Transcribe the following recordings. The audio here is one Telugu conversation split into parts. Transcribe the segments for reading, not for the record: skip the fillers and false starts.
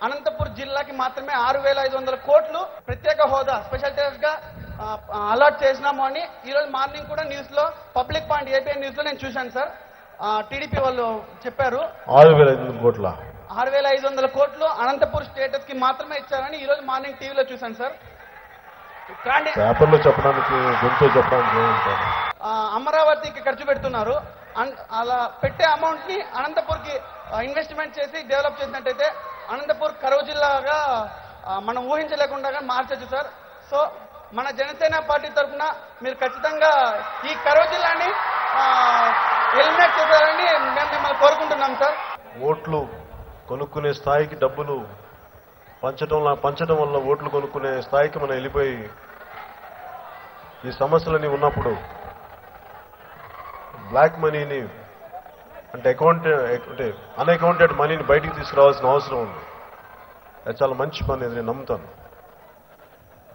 అనంతపురం జిల్లాకి మాత్రమే 6,500 కోట్లు ప్రత్యేక హోదా స్పెషల్ స్టేటస్ గా అలాట్ చేసినాము అని ఈ రోజు మార్నింగ్ కూడా న్యూస్ లో పబ్లిక్ పాయింట్ ఏపీఎన్ న్యూస్ లో నేను చూశాను సార్. టీడీపీ వాళ్ళు చెప్పారు 6,500 కోట్లు అనంతపురం స్టేటస్ కి మాత్రమే ఇచ్చారని ఈ రోజు మార్నింగ్ టీవీలో చూశాను సార్. కానీ అమరావతికి ఖర్చు పెడుతున్నారు. అలా పెట్టే అమౌంట్ ని అనంతపూర్ కి ఇన్వెస్ట్మెంట్ చేసి డెవలప్ చేసినట్టయితే అనంతపూర్ కరువు జిల్లాగా మనం ఊహించలేకుండా మార్చచ్చు సార్. సో మన జనసేన పార్టీ తరఫున మీరు ఖచ్చితంగా ఈ కరువు జిల్లాని ఎలిమినేట్ చేశారని మేము మిమ్మల్ని కోరుకుంటున్నాం సార్. ఓట్లు కొనుక్కునే స్థాయికి డబ్బులు పంచడం వల్ల ఓట్లు కొనుక్కునే స్థాయికి మనం వెళ్ళిపోయి ఈ సమస్యలన్నీ ఉన్నప్పుడు బ్లాక్ మనీని అంటే అన్అకౌంటెడ్ మనీని బయటికి తీసుకురావాల్సిన అవసరం ఉంది. అది చాలా మంచి పని, అది నేను నమ్ముతాను.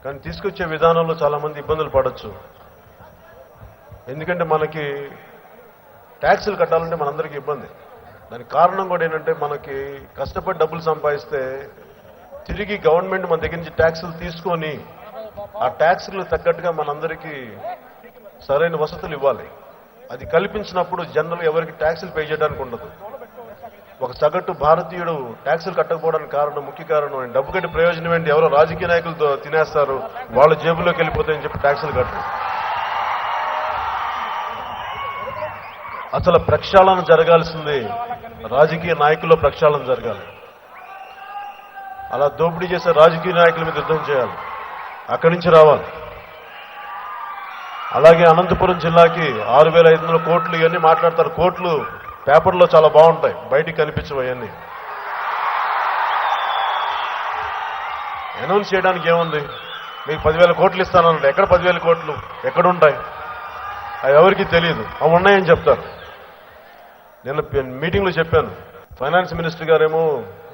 కానీ తీసుకొచ్చే విధానంలో చాలా మంది ఇబ్బందులు పడవచ్చు. ఎందుకంటే మనకి ట్యాక్సులు కట్టాలంటే మనందరికీ ఇబ్బంది. దానికి కారణం కూడా ఏంటంటే మనకి కష్టపడి డబ్బులు సంపాదిస్తే తిరిగి గవర్నమెంట్ మన దగ్గర నుంచి ట్యాక్సులు తీసుకొని ఆ ట్యాక్సులు తగ్గట్టుగా మనందరికీ సరైన వసతులు ఇవ్వాలి. అది కల్పించినప్పుడు జనరల్ ఎవరికి ట్యాక్సులు పే చేయడానికి ఉండదు. ఒక సగటు భారతీయుడు ట్యాక్సులు కట్టకపోవడానికి ముఖ్య కారణం డబ్బు కట్టి ప్రయోజనం ఏంటి, ఎవరో రాజకీయ నాయకులతో తినేస్తారు, వాళ్ళ జేబులోకి వెళ్ళిపోతాయని చెప్పి ట్యాక్సులు కట్టరు. అసలు ప్రక్షాళన జరగాల్సింది రాజకీయ నాయకుల్లో ప్రక్షాళన జరగాలి. అలా దోపిడీ చేసే రాజకీయ నాయకుల మీద యుద్ధం చేయాలి, అక్కడి నుంచి రావాలి. అలాగే అనంతపురం జిల్లాకి 6,500 కోట్లు ఇవన్నీ మాట్లాడతారు. కోట్లు పేపర్లో చాలా బాగుంటాయి, బయటికి కనిపించవు. అవన్నీ అనౌన్స్ చేయడానికి ఏముంది? మీకు 10,000 కోట్లు ఇస్తానంటే ఎక్కడ 10,000 కోట్లు ఎక్కడుంటాయి? అవి ఎవరికి తెలియదు. అవి ఉన్నాయని చెప్తారు. నేను మీటింగ్లో చెప్పాను, ఫైనాన్స్ మినిస్టర్ గారేమో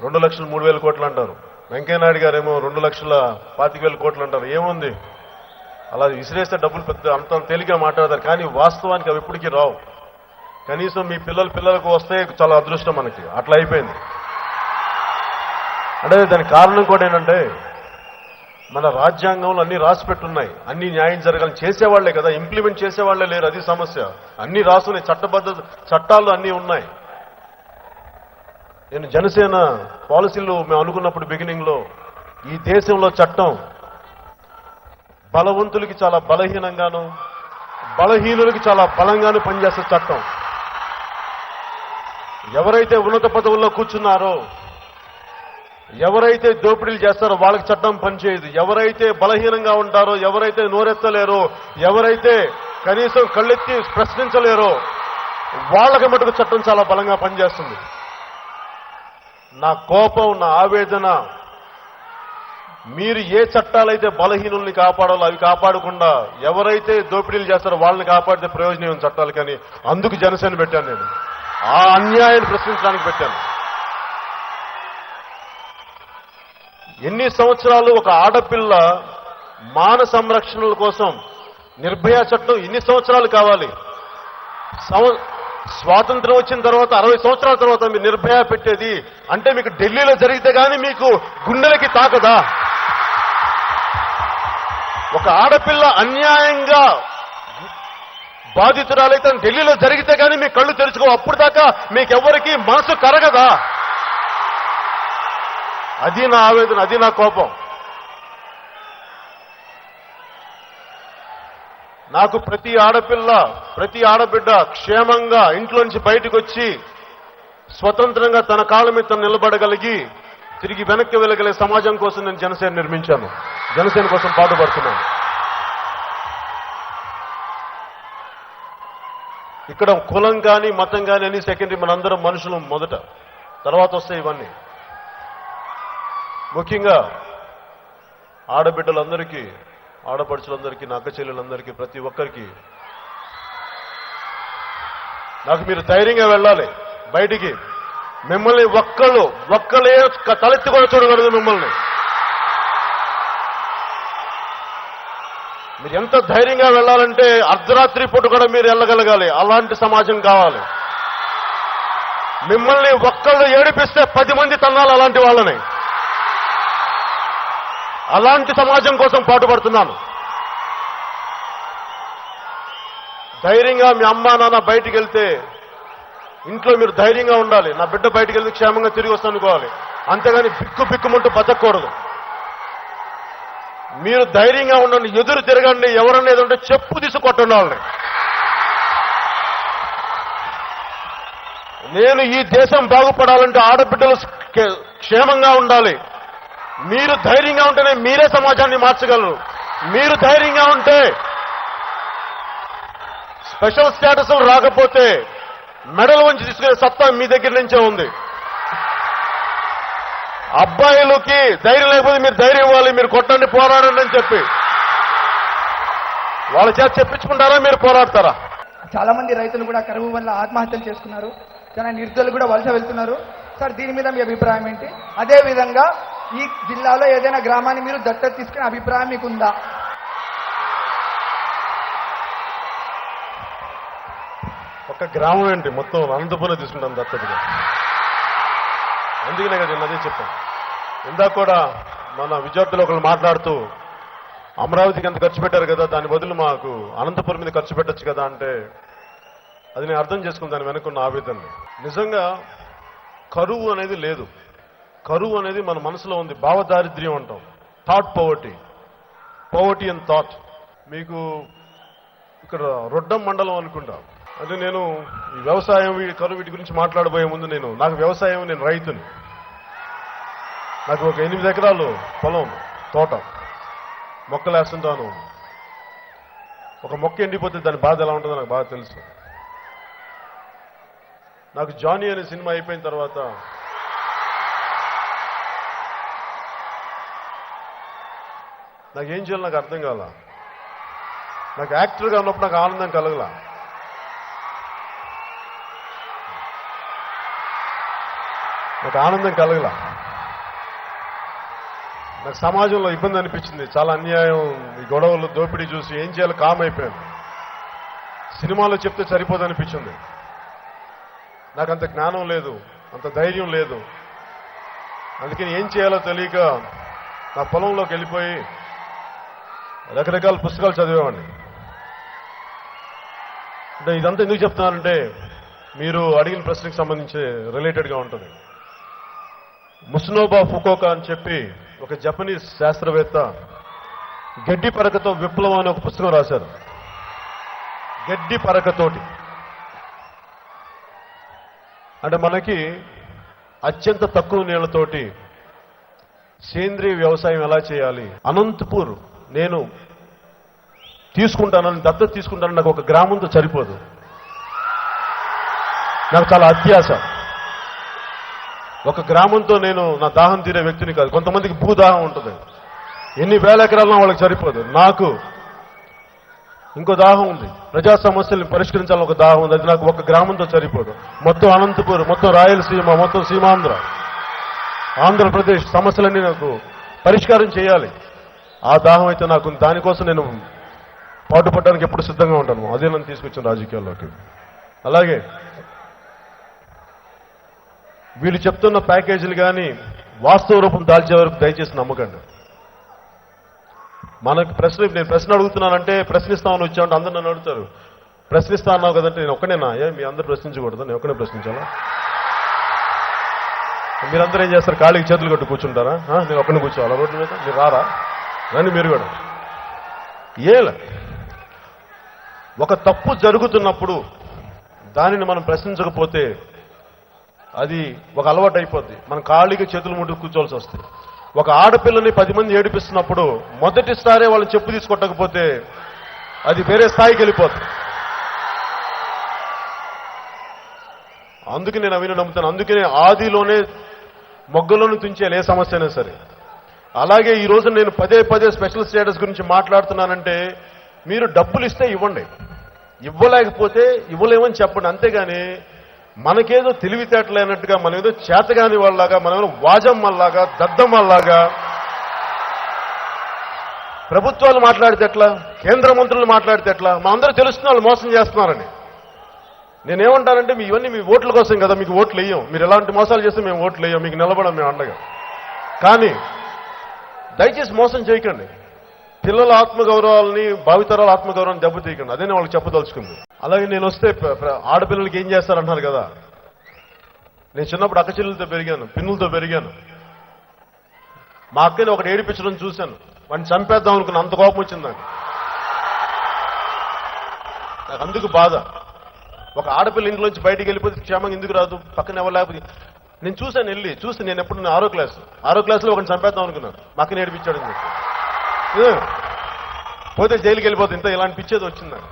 2,00,000 3,000 కోట్లు అంటారు, వెంకయ్యనాయుడు గారేమో 2,25,000 కోట్లు అంటారు. ఏముంది? అలా విసిరేస్తే డబ్బులు పెద్ద అంత తేలిగ్గా మాట్లాడతారు, కానీ వాస్తవానికి అవి ఎప్పటికీ రావు. కనీసం మీ పిల్లలకు వస్తే చాలా అదృష్టం మనకి. అట్లా అయిపోయింది. అంటే దానికి కారణం కూడా ఏంటంటే మన రాజ్యాంగంలో అన్ని రాసి పెట్టున్నాయి, అన్ని న్యాయం జరగాలని చేసేవాళ్లే కదా, ఇంప్లిమెంట్ చేసేవాళ్లే లేరు. అది సమస్య. అన్ని రాసున్నాయి, చట్టాలు అన్నీ ఉన్నాయి. నేను జనసేన పాలసీలు మేము అనుకున్నప్పుడు బిగినింగ్ లో ఈ దేశంలో చట్టం బలవంతులకి చాలా బలహీనంగాను, బలహీనులకి చాలా బలంగాను పనిచేసే చట్టం. ఎవరైతే ఉన్నత పదవుల్లో కూర్చున్నారో, ఎవరైతే దోపిడీలు చేస్తారో వాళ్ళకి చట్టం పనిచేయదు. ఎవరైతే బలహీనంగా ఉంటారో, ఎవరైతే నోరెత్తలేరో, ఎవరైతే కనీసం కళ్ళెత్తి ప్రశ్నించలేరో వాళ్ళకి మటుకు చట్టం చాలా బలంగా పనిచేస్తుంది. నా కోపం, నా ఆవేదన, మీరు ఏ చట్టాలైతే బలహీనుల్ని కాపాడాలో అవి కాపాడకుండా ఎవరైతే దోపిడీలు చేస్తారో వాళ్ళని కాపాడితే ప్రయోజనం చట్టాలు. కానీ అందుకు జనసేన పెట్టాను నేను, ఆ అన్యాయాన్ని ప్రశ్నించడానికి పెట్టాను. ఎన్ని సంవత్సరాలు ఒక ఆడపిల్ల మాన సంరక్షణల కోసం నిర్భయ చట్టం ఎన్ని సంవత్సరాలు కావాలి? స్వాతంత్రం వచ్చిన తర్వాత 60 సంవత్సరాల తర్వాత మీరు నిర్భయ పెట్టేది అంటే మీకు ఢిల్లీలో జరిగితే కానీ మీకు గుండెలకి తాకదా? ఒక ఆడపిల్ల అన్యాయంగా బాధితురాలైతే ఢిల్లీలో జరిగితే కానీ మీ కళ్ళు తెరుచుకో. అప్పుడు దాకా మీకెవ్వరికి మనసు కరగదా? అది నా ఆవేదన, అది నా కోపం. నాకు ప్రతి ఆడపిల్ల, ప్రతి ఆడబిడ్డ క్షేమంగా ఇంట్లో నుంచి బయటకు వచ్చి స్వతంత్రంగా తన కాళ్ళ మీద తను నిలబడగలిగి తిరిగి వెనక్కి వెళ్ళగలిగే సమాజం కోసం నేను జనసేన నిర్మించాను, జనసేన కోసం పాటుపడుతున్నాను. ఇక్కడ కులం కానీ మతం కానీ అని సెకండరీ, మనందరం మనుషులు మొదట, తర్వాత వస్తాయి ఇవన్నీ. ముఖ్యంగా ఆడబిడ్డలందరికీ, ఆడపడుచులందరికీ, నా అక్క చెల్లెలందరికీ, ప్రతి ఒక్కరికి నాకు మీరు ధైర్యంగా వెళ్ళాలి బయటికి. మిమ్మల్ని ఒక్కళ్ళే తలెత్తి కూడా చూడగలదు. మిమ్మల్ని మీరు ఎంత ధైర్యంగా వెళ్ళాలంటే అర్ధరాత్రి పూట కూడా మీరు వెళ్ళగలగాలి. అలాంటి సమాజం కావాలి. మిమ్మల్ని ఒక్కళ్ళు ఏడిపిస్తే 10 మంది తన్నాలి అలాంటి వాళ్ళని. అలాంటి సమాజం కోసం పాటుపడుతున్నాను. ధైర్యంగా మీ అమ్మా నాన్న బయటికి వెళ్తే ఇంట్లో మీరు ధైర్యంగా ఉండాలి. నా బిడ్డ బయటికి వెళ్తే క్షేమంగా తిరిగి వస్తాను అనుకోవాలి. అంతేగాని బిక్కుమంటూ బతకూడదు. మీరు ధైర్యంగా ఉండండి, ఎదురు తిరగండి. ఎవరన్నా ఏదంటే చెప్పు తీసుకొట్టండి వాళ్ళని. నేను ఈ దేశం బాగుపడాలంటే ఆడబిడ్డలు క్షేమంగా ఉండాలి. మీరు ధైర్యంగా ఉంటేనే మీరే సమాజాన్ని మార్చగలరు. మీరు ధైర్యంగా ఉంటే స్పెషల్ స్టేటస్ రాకపోతే మెడల్ వంచి తీసుకునే సత్తా మీ దగ్గర నుంచే ఉంది. అబ్బాయిలకి ధైర్యం లేకపోతే మీరు ధైర్యం ఇవ్వాలి. మీరు కొట్టండి, పోరాడండి అని చెప్పి వాళ్ళ చేత చెప్పించుకుంటారా, మీరు పోరాడతారా? చాలా మంది రైతులు కూడా కరువు వల్ల ఆత్మహత్యలు చేసుకున్నారు. చాలా నిర్దలు కూడా వలస వెళ్తున్నారు. సార్, దీని మీద మీ అభిప్రాయం ఏంటి? అదే విధంగా ఈ జిల్లాలో ఏదైనా గ్రామాన్ని మీరు దత్తత తీసుకునే అభిప్రాయం మీకుందా? ఒక గ్రామం ఏంటి, మొత్తం అనంతపురం తీసుకుంటాను దత్తతగా. అందుకనే కదా నేను అదే చెప్పాను. ఇందాక కూడా మన విద్యార్థులు ఒకళ్ళు మాట్లాడుతూ అమరావతికి ఎంత ఖర్చు పెట్టారు కదా, దాని బదులు మాకు అనంతపురం మీద ఖర్చు పెట్టచ్చు కదా అంటే అది నేను అర్థం చేసుకుని దాని వెనుకున్న ఆవేదనని. నిజంగా కరువు అనేది లేదు. కరువు అనేది మన మనసులో ఉంది. భావదారిద్ర్యం అంటాం, థాట్ పవర్టీ అండ్ థాట్. మీకు ఇక్కడ రొడ్డం మండలం అనుకుంటా. అంటే నేను ఈ వ్యవసాయం కరువు వీటి గురించి మాట్లాడబోయే ముందు నాకు వ్యవసాయం, నేను రైతుని. నాకు ఒక 8 ఎకరాలు పొలం, తోట, మొక్కలు వేస్తుంటాను. ఒక మొక్క ఎండిపోతే దాని బాధ ఎలా ఉంటుందో నాకు బాగా తెలుసు. నాకు జానీ అనే సినిమా అయిపోయిన తర్వాత నాకేం చేయాలో నాకు అర్థం కాల. నాకు యాక్టర్గా ఉన్నప్పుడు నాకు ఆనందం కలగల. నాకు ఆనందం కలగల. నాకు సమాజంలో ఇబ్బంది అనిపించింది. చాలా అన్యాయం, ఈ గొడవలు, దోపిడీ చూసి ఏం చేయాలో కామ్ అయిపోయాను. సినిమాలో చెప్తే సరిపోదు అనిపించింది. నాకు అంత జ్ఞానం లేదు, అంత ధైర్యం లేదు. అందుకని ఏం చేయాలో తెలియక నా పొలంలోకి వెళ్ళిపోయి రకరకాల పుస్తకాలు చదివేవాడిని. అంటే ఇదంతా ఎందుకు చెప్తున్నానంటే మీరు అడిగిన ప్రశ్నకు సంబంధించి రిలేటెడ్గా ఉంటుంది. ముస్నోబా ఫుకోకా అని చెప్పి ఒక జపనీస్ శాస్త్రవేత్త గడ్డి పరకతో విప్లవం అనే ఒక పుస్తకం రాశారు. గడ్డి పరకతోటి అంటే మనకి అత్యంత తక్కువ నీళ్లతోటి సేంద్రీయ వ్యవసాయం ఎలా చేయాలి. అనంతపూర్ నేను తీసుకుంటానని, దత్తత తీసుకుంటానని నాకు ఒక గ్రామంతో సరిపోదు. నాకు చాలా అత్యాశ. ఒక గ్రామంతో నేను నా దాహం తీరే వ్యక్తిని కాదు. కొంతమందికి భూదాహం ఉంటుంది, ఎన్ని వేల ఎకరాలను వాళ్ళకి సరిపోదు. నాకు ఇంకో దాహం ఉంది, ప్రజా సమస్యల్ని పరిష్కరించాలని ఒక దాహం ఉంది. అది నాకు ఒక గ్రామంతో సరిపోదు. మొత్తం అనంతపూర్, మొత్తం రాయలసీమ, మొత్తం సీమాంధ్ర, ఆంధ్రప్రదేశ్ సమస్యలన్నీ నాకు పరిష్కారం చేయాలి. ఆ దాహం అయితే నాకు, దానికోసం నేను పాటుపడడానికి ఎప్పుడు సిద్ధంగా ఉంటాను. అదే నన్ను తీసుకొచ్చిన రాజకీయాల్లోకి. అలాగే వీళ్ళు చెప్తున్న ప్యాకేజీలు కానీ వాస్తవ రూపం దాల్చే వరకు దయచేసి నమ్మకండి. మనకు నేను ప్రశ్న అడుగుతున్నానంటే ప్రశ్నిస్తామని వచ్చామంటే అందరు నన్ను అడుగుతారు. ప్రశ్నిస్తా అన్నావు కదంటే నేను ఒక్కనేనా? మీ అందరూ ప్రశ్నించకూడదు, నేను ఒక్కనే ప్రశ్నించాలా? మీరందరూ ఏం చేస్తారు? ఖాళీకి చేతులు కట్టు కూర్చుంటారా? నేను ఒక్కనే కూర్చోవాలా రోడ్డు మీద? మీరు రారా? రండి మీరు కూడా. ఏలా ఒక తప్పు జరుగుతున్నప్పుడు దానిని మనం ప్రశ్నించకపోతే అది ఒక అలవాటు అయిపోద్ది. మనం ఖాళీగా చేతులు ముట్టు కూర్చోవలసి వస్తుంది. ఒక ఆడపిల్లని 10 మంది ఏడిపిస్తున్నప్పుడు మొదటిసారే వాళ్ళని చెప్పు తీసుకొట్టకపోతే అది వేరే స్థాయికి వెళ్ళిపోతుంది. అందుకే నేను అవిని నమ్ముతాను. అందుకనే ఆదిలోనే మొగ్గలోనే తుంచేయాలి ఏ సమస్య అయినా సరే. అలాగే ఈ రోజు నేను పదే స్పెషల్ స్టేటస్ గురించి మాట్లాడుతున్నానంటే మీరు డబ్బులు ఇస్తే ఇవ్వండి, ఇవ్వలేకపోతే ఇవ్వలేమని చెప్పండి. అంతేగాని మనకేదో తెలివితేటలేనట్టుగా, మనం ఏదో చేతగాని వాళ్ళలాగా, మనం వాజమ్మల్లాగా, దద్దమ్మల్లాగా ప్రభుత్వాలు మాట్లాడితే ఎట్లా, కేంద్ర మంత్రులు మాట్లాడితే ఎట్లా? మా అందరూ తెలుస్తున్న వాళ్ళు మోసం చేస్తున్నారని. నేనేమంటానంటే ఇవన్నీ మీ ఓట్ల కోసం కదా, మీకు ఓట్లు వేయం. మీరు ఎలాంటి మోసాలు చేస్తే మేము ఓట్లు వేయం, మీకు నిలబడం మేము అండగా. కానీ దయచేసి మోసం చేయకండి. పిల్లల ఆత్మగౌరవాలని, భావితరాల ఆత్మగౌరవాన్ని దెబ్బతీయకండి. అదే నేను వాళ్ళకి చెప్పదలుచుకుంది. అలాగే నేను వస్తే ఆడపిల్లలకి ఏం చేస్తారంటున్నారు కదా. నేను చిన్నప్పుడు అక్కచెల్లెలతో పెరిగాను, పిన్నులతో పెరిగాను. మా అక్కని ఒకటి ఏడిపించడం చూశాను, వాడిని చంపేద్దాం అనుకున్న, అంత కోపం వచ్చింది నాకు. అందుకు బాధ. ఒక ఆడపిల్ల ఇంట్లోంచి బయటికి వెళ్ళిపోతే క్షేమంగా ఎందుకు రాదు, పక్కన ఎవరు లేకపోతే. నేను చూశాను, వెళ్ళి చూస్తే నేను ఎప్పుడు ఆరో క్లాస్లో ఒకరిని చంపేద్దాం అనుకున్నాను, మా అక్కని ఏడిపించాడు అని చెప్పి. పోతే జైలుకి వెళ్ళిపోతే ఇంత ఇలాంటి పిచ్చేది వచ్చింది నాకు.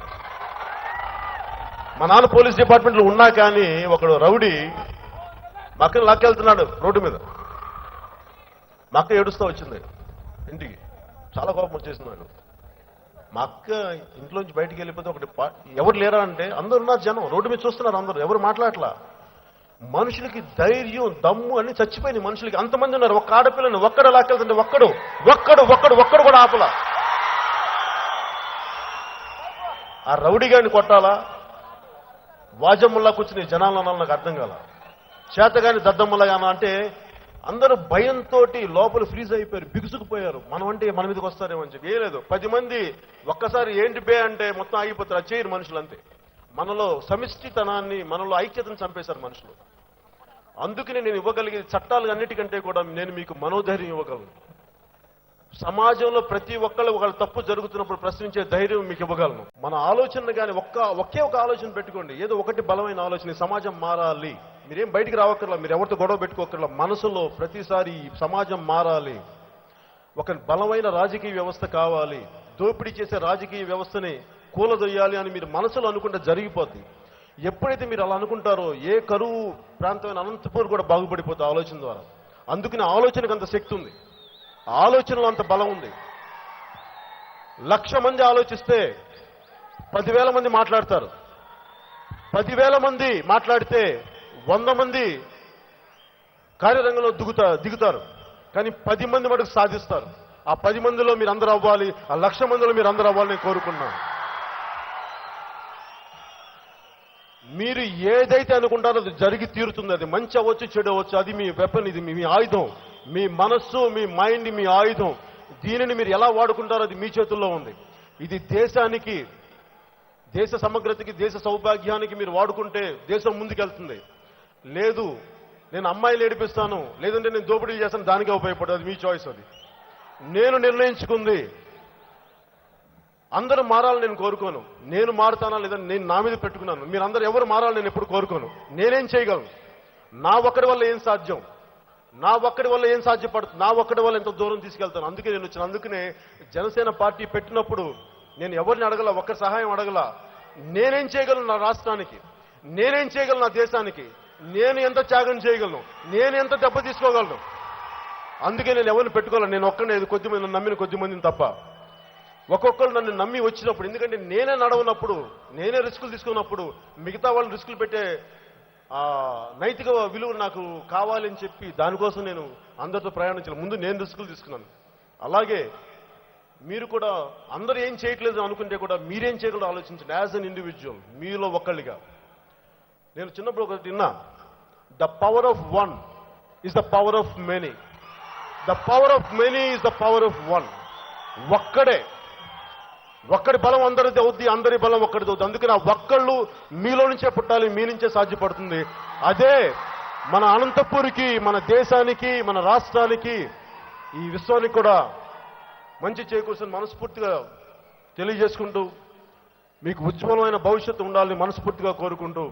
మా నాన్న పోలీస్ డిపార్ట్మెంట్లో ఉన్నా కానీ ఒకడు రౌడీ మా అక్కని లాక్కెళ్తున్నాడు రోడ్డు మీద. మా అక్క ఏడుస్తూ వచ్చింది ఇంటికి. చాలా కోపం వచ్చేసింది నాకు. మా అక్క ఇంట్లోంచి బయటికి వెళ్ళిపోతే ఒకటి ఎవరు లేరా అంటే అందరు ఉన్నారు, జనం రోడ్డు మీద చూస్తున్నారు, అందరూ ఎవరు మాట్లాడట్లా. మనుషులకి ధైర్యం, దమ్ము అన్ని చచ్చిపోయినాయి మనుషులకి. అంతమంది ఉన్నారు. ఒక్క ఆడపిల్లని ఒక్కడు లాక్కెళ్తుంటే ఒక్కడు కూడా ఆపలా. ఆ రౌడీ గారిని కొట్టాలా, వాజమ్ముల్లా కూర్చుని జనాలను నాకు అర్థం కాల. చేతగాని దద్దమ్మలాగాన అంటే అందరూ భయంతో లోపల ఫ్రీజ్ అయిపోయారు, బిగుసుకుపోయారు. మనం అంటే మన మీదకి వస్తారేమో అని చెప్పి. ఏ లేదు, 10 మంది ఒక్కసారి ఏంటి బే అంటే మొత్తం ఆగిపోతారు. అది చేయరు మనుషులు అంతే. మనలో సమిష్టితనాన్ని, మనలో ఐక్యతను చంపేశారు మనుషులు. అందుకనే నేను ఇవ్వగలిగే చట్టాలు అన్నిటికంటే కూడా నేను మీకు మనోధైర్యం ఇవ్వగలను. సమాజంలో ప్రతి ఒక్కళ్ళు ఒకళ్ళు తప్పు జరుగుతున్నప్పుడు ప్రశ్నించే ధైర్యం మీకు ఇవ్వగలను. మన ఆలోచన కానీ ఒకే ఒక ఆలోచన పెట్టుకోండి, ఏదో ఒకటి బలమైన ఆలోచన. సమాజం మారాలి. మీరేం బయటికి రావక్కర్లా, మీరు ఎవరితో గొడవ పెట్టుకోకర్లా. మనసులో ప్రతిసారి ఈ సమాజం మారాలి, ఒక బలమైన రాజకీయ వ్యవస్థ కావాలి, దోపిడీ చేసే రాజకీయ వ్యవస్థని కూలదొయ్యాలి అని మీరు మనసులో అనుకుంటే జరిగిపోద్ది. ఎప్పుడైతే మీరు అలా అనుకుంటారో ఏ కరువు ప్రాంతమైన అనంతపూర్ కూడా బాగుపడిపోతుంది ఆలోచన ద్వారా. అందుకని ఆలోచనకు అంత శక్తి ఉంది, ఆలోచనలో అంత బలం ఉంది. 1,00,000 మంది ఆలోచిస్తే 10,000 మంది మాట్లాడతారు. 10,000 మంది మాట్లాడితే 100 మంది కార్యరంగంలో దిగుతారు. కానీ 10 మంది మటుకు సాధిస్తారు. ఆ 10 మందిలో మీరు అందరూ అవ్వాలి, ఆ 1,00,000 మందిలో మీరు అందరూ అవ్వాలని నేను కోరుకున్నాను. మీరు ఏదైతే అనుకుంటారో అది జరిగి తీరుతుంది. అది మంచి అవ్వచ్చు, చెడు అవ్వచ్చు. అది మీ వెపన్, ఇది మీ ఆయుధం. మీ మనస్సు, మీ మైండ్ మీ ఆయుధం. దీనిని మీరు ఎలా వాడుకుంటారో అది మీ చేతుల్లో ఉంది. ఇది దేశానికి, దేశ సమగ్రతకి, దేశ సౌభాగ్యానికి మీరు వాడుకుంటే దేశం ముందుకెళ్తుంది. లేదు నేను అమ్మాయిలు ఏడిపిస్తాను, లేదంటే నేను దోపిడీ చేస్తాను, దానికే ఉపయోగపడదు. అది మీ చాయిస్. అది నేను నిర్ణయించుకుంది. అందరూ మారాలని నేను కోరుకోను. నేను మారుతానా లేదని నేను నా మీద పెట్టుకున్నాను. మీరందరూ ఎవరు మారాలని నేను ఎప్పుడు కోరుకోను. నేనేం చేయగలను? నా ఒక్కడి వల్ల ఏం సాధ్యం, నా ఒక్కడి వల్ల ఏం సాధ్యపడుతుంది, నా ఒక్కడి వల్ల ఎంత దూరం తీసుకెళ్తాను. అందుకే నేను వచ్చాను. అందుకనే జనసేన పార్టీ పెట్టినప్పుడు నేను ఎవరిని అడగల, ఒక్కరి సహాయం అడగల. నేనేం చేయగలను నా రాష్ట్రానికి, నేనేం చేయగలను నా దేశానికి, నేను ఎంత త్యాగం చేయగలను, నేను ఎంత దెబ్బ తీసుకోగలను. అందుకే నేను ఎవరిని పెట్టుకోగలను. నేను ఒక్కనే, కొద్దిమంది నన్ను నమ్మిన కొద్దిమందిని తప్ప. ఒక్కొక్కరు నన్ను నమ్మి వచ్చినప్పుడు, ఎందుకంటే నేనే నడవనప్పుడు, నేనే రిస్కులు తీసుకున్నప్పుడు మిగతా వాళ్ళని రిస్కులు పెట్టే నైతిక విలువ నాకు కావాలని చెప్పి దానికోసం నేను అందరితో ప్రయాణించాను. ముందు నేను రిస్కులు తీసుకున్నాను. అలాగే మీరు కూడా అందరూ ఏం చేయట్లేదు అనుకుంటే కూడా మీరేం చేయగలరో ఆలోచించండి. యాజ్ అన్ ఇండివిజువల్, మీలో ఒక్కళ్ళిగా. నేను చిన్నప్పుడు ఒకటి విన్నా, the power of one is the power of many, the power of many is the power of one. ఒక్కడి బలం అందరిది అవుద్ది, అందరి బలం ఒక్కడిది అవుద్ది. అందుకని ఆ ఒక్కళ్ళు మీలో నుంచే పుట్టాలి, మీ నుంచే సాధ్యపడుతుంది. అదే మన అనంతపూర్కి, మన దేశానికి, మన రాష్ట్రానికి, ఈ విశ్వానికి కూడా మంచి చేకూర్చుని మనస్ఫూర్తిగా తెలియజేసుకుంటూ, మీకు ఉజ్వలమైన భవిష్యత్తు ఉండాలని మనస్ఫూర్తిగా కోరుకుంటూ